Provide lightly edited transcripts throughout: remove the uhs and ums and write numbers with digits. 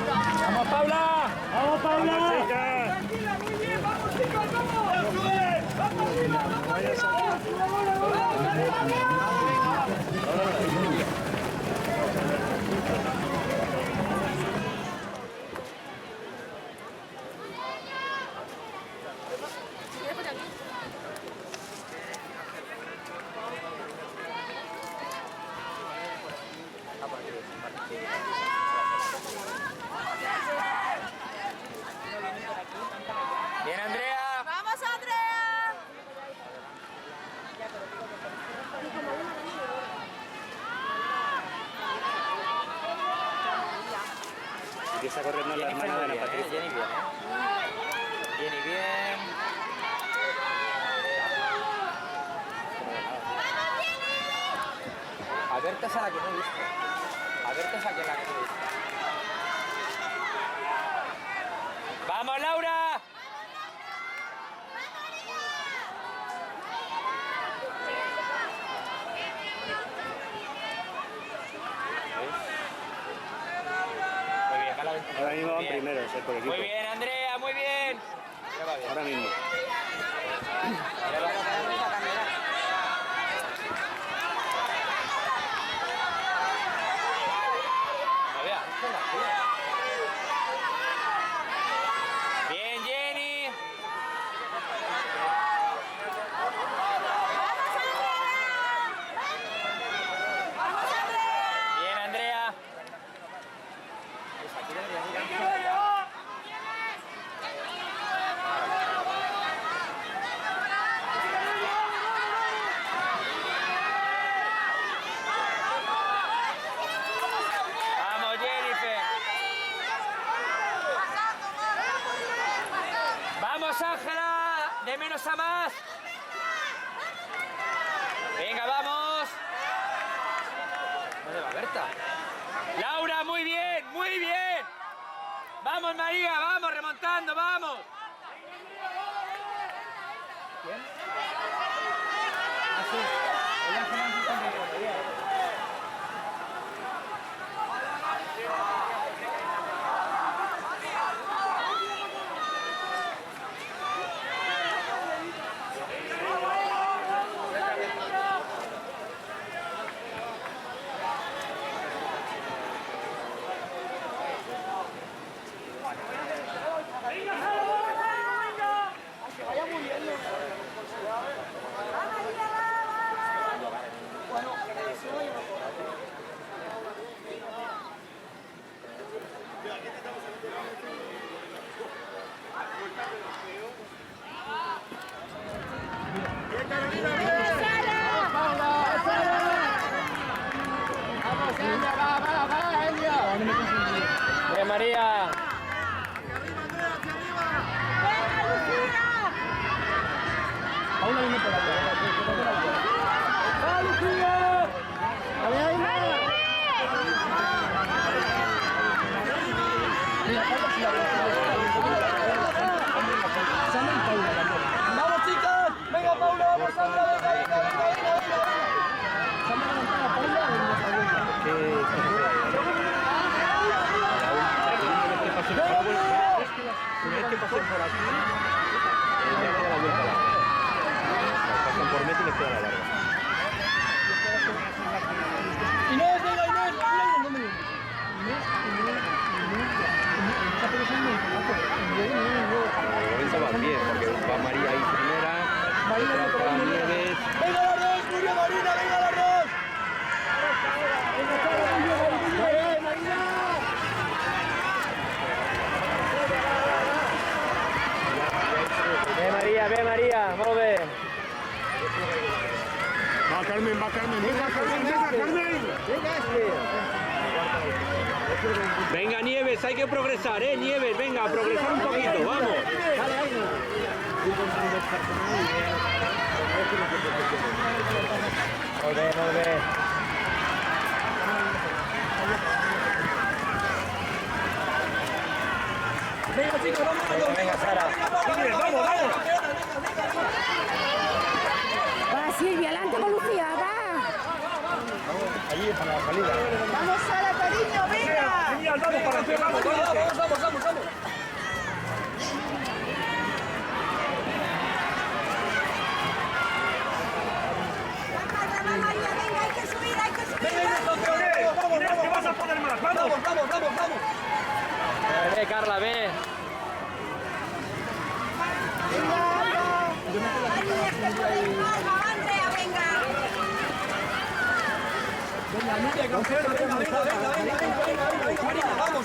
¡Vamos, Paula! ¡Vamos, Paula! ¡Vamos, chicas! Tranquila, muy bien, vamos, chicos, vamos. ¡Vamos arriba, vamos Bien, Andrea. ¡Vamos, Andrea! Empieza corriendo la hermana de la Patricia. Jenny bien, Jenny bien. A Berta es a la que no he visto. A Berta es a la que no he visto. ¡Vamos, Laura! Muy bien, Cala. Ahora mismo van primeros, por equipo. Muy bien, Andrea, muy bien. Ahora mismo. Bien, Jenny. Bien, Andrea. Vamos, Jennifer. Vamos, Ángela. De menos a más. Venga, vamos. ¿Dónde va Berta? Laura, muy bien, muy bien. Vamos, María, vamos, remontando, vamos. ¿Quién? Ah, sí. Ella se lanza también. Bien, María. Paula viene por acá. ¡Va, Lucía! ¡A ver, ahí va! ¡Vamos, chicos! ¡Venga, Paula! ¡Vamos, Sandra! ¡Venga, venga, venga, venga, venga! ¿Se han levantado a Paula o no se una vez que pasen por aquí, ya queda la vuelta larga. Pasan por Messi y les queda la larga. Inés, venga, Inés, no me Inés. Lorenzo va bien, porque va María ahí primera, detrás va Nieves. ¡Venga las dos, Julio Marina, venga las dos! ¡Bien, Marina! Ve María, molt bé. Va Carmen, venga Carmen, venga Carmen. Venga Nieves, hay que progresar, Nieves, venga, progresar un poquito, vamos. Molt bé, molt bé. Venga, chicos, vamos. Venga, Sara. Vamos, vamos. Va, Silvia, adelante con Lucía, va. Allí para la salida. Vamos, Sara, cariño, venga. Genial, vamos para vamos, vamos. Venga, hay que subir, hay que subir. Venga, campeones. Vamos, que vas a poder más. Vamos. Ve, Carla, ve. María, que puedes más. Va, Andrea, venga. Venga, Marina, vamos.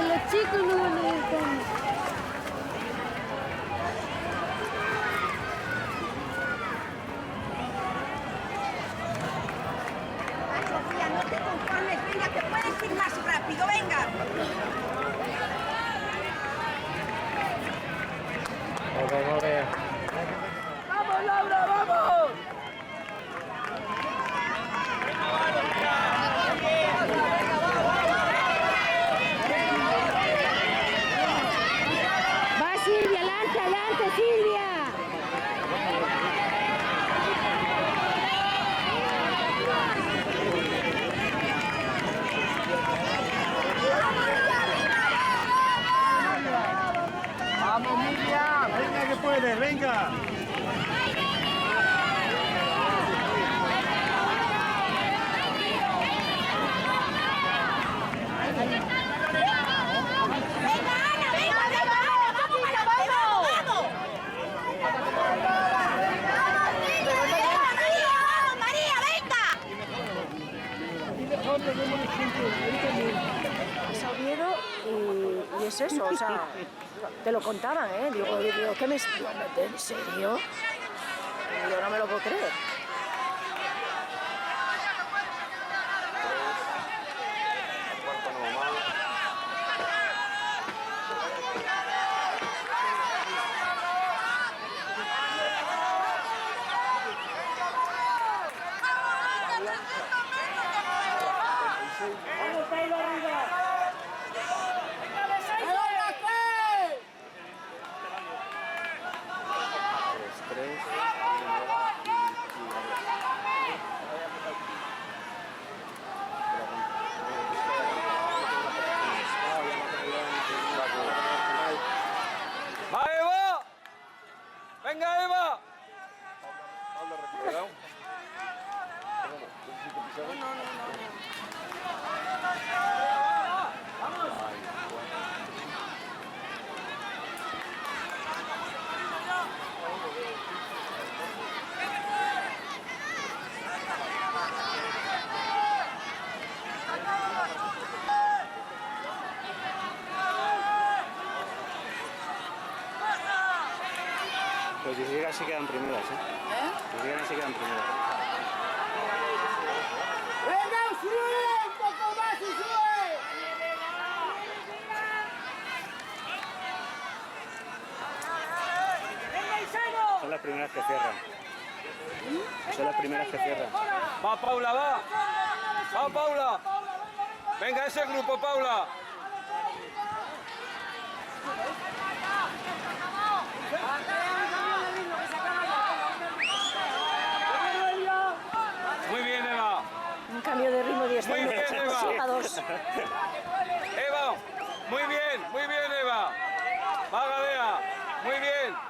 Los chicos no van a ir con... Sofía, no te conformes, venga, que puedes ir más rápido, venga. Vamos, Laura, vamos. Va Silvia, adelante, Silvia. Vamos, Miriam. Venga, que puedes, venga. Venga, Ana, vamos. María, venga. Vas a Oviedo y es eso, o sea, te lo contaban, ¿eh? Digo, ¿qué me... ¿En serio? Yo no me lo puedo creer. ¡Va, Eva! ¡Venga, Eva! Pues si llegan se quedan primeras, Si llegan se quedan primeras. Venga, sube. Un poco más y sube. Son las primeras que cierran. ¡Va, Paula, va! ¡Va, Paula! ¡Venga, ese grupo, Paula! Muy bien, Eva. Un cambio de ritmo de Muy bien, Eva. Sí, a dos. Eva, muy bien, Eva. Va, Gadea, muy bien.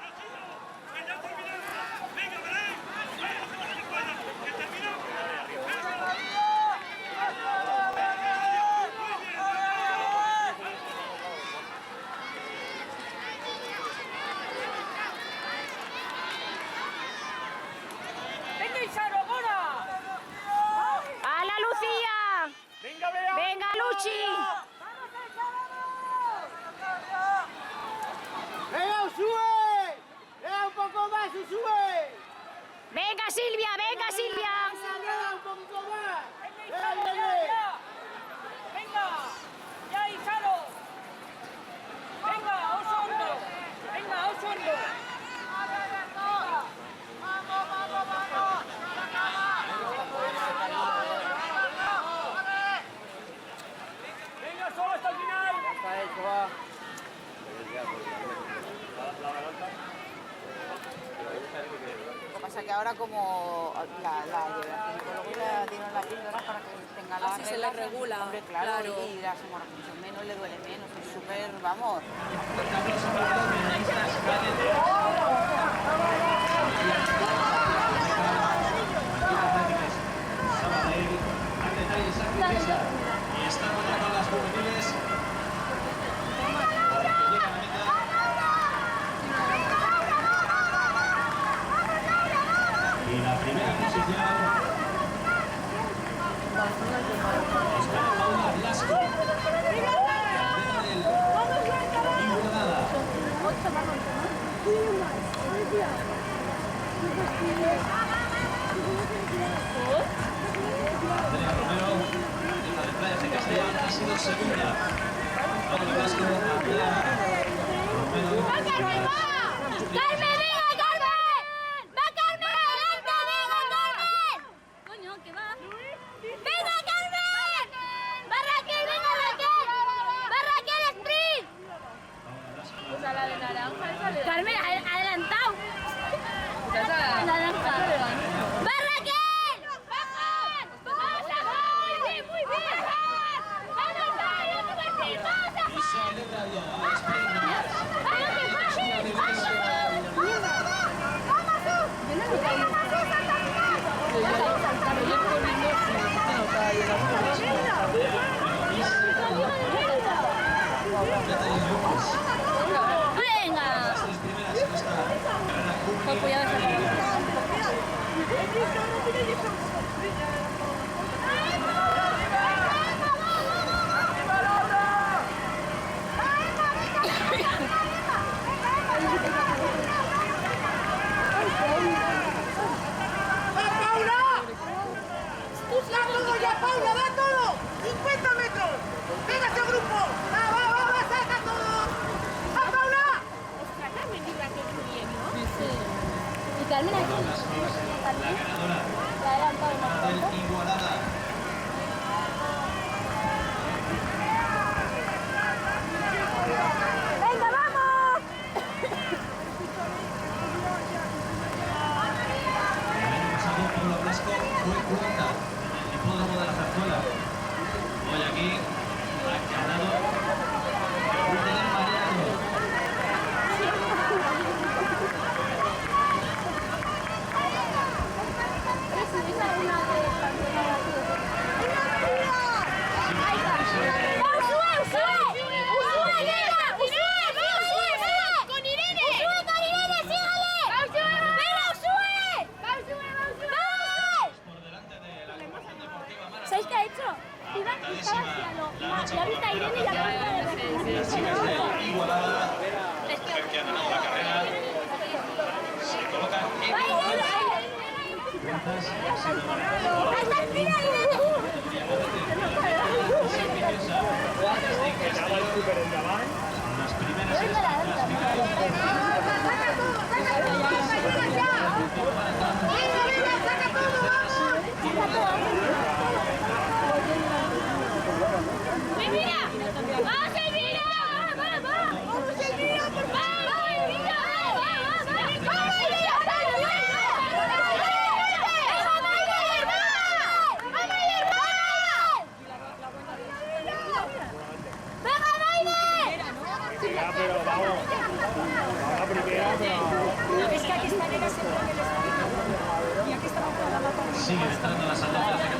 ¡A la Lucía! Venga, Bea. ¡Venga, Luchi! porque ahora como la ginecología dieron la píldora para que tenga la Así se le regula, hombre, claro, claro. y las hemorragias menos, le duele menos, es súper, vamos. Y están con las juveniles. Y la primera posición es para Paula Blasco. Andrea Romero, la de Playas de Castellón, ha sido segunda. Paula Blasco, Andrea Romero. ¡Carmen, venga, Carmen! ¡Va Carmen! ¡Adelante, venga, Carmen! Coño, ¿qué va? ¡Venga, Carmen! ¡Va Raquel, venga, Raquel! ¡Va Raquel, sprint! O sea, la de naranja esa de... Carmen, adelantado. Naranja. ¡Va Raquel! ¡Vamos! ¡Vamos! ¡Muy bien! ¡Vamos, vamos! ¡Vamos! Y se ha celebrado a sprint. ¡Venga! ¡Paula, va todo! ¡50 metros! ¡Venga ese grupo! ¡Va, saca todo! ¡Va, Paula! Y Carmen aquí. La ganadora del Igualada. ¡Venga, vamos! El año pasado Paula Blasco fue cuarta en el hipódromo de la Zarzuela. Hoy aquí ha ganado el Ruta del Mariano. ¿Sabéis qué ha hecho? Iba hacia la vista a Irene y ya Las chicas de Igualada, que han ganado la carrera, se colocan las primeras ¡Vamos, Elvira! ¡Vamos, Elvira! ¡Por favor! ¡Vamos, Elvira! ¡Vamos, Elvira! Pero vamos, a la primera, Es que aquí está Elena siempre que les... Y aquí estamos con la mapa. siguen entrando las atletas.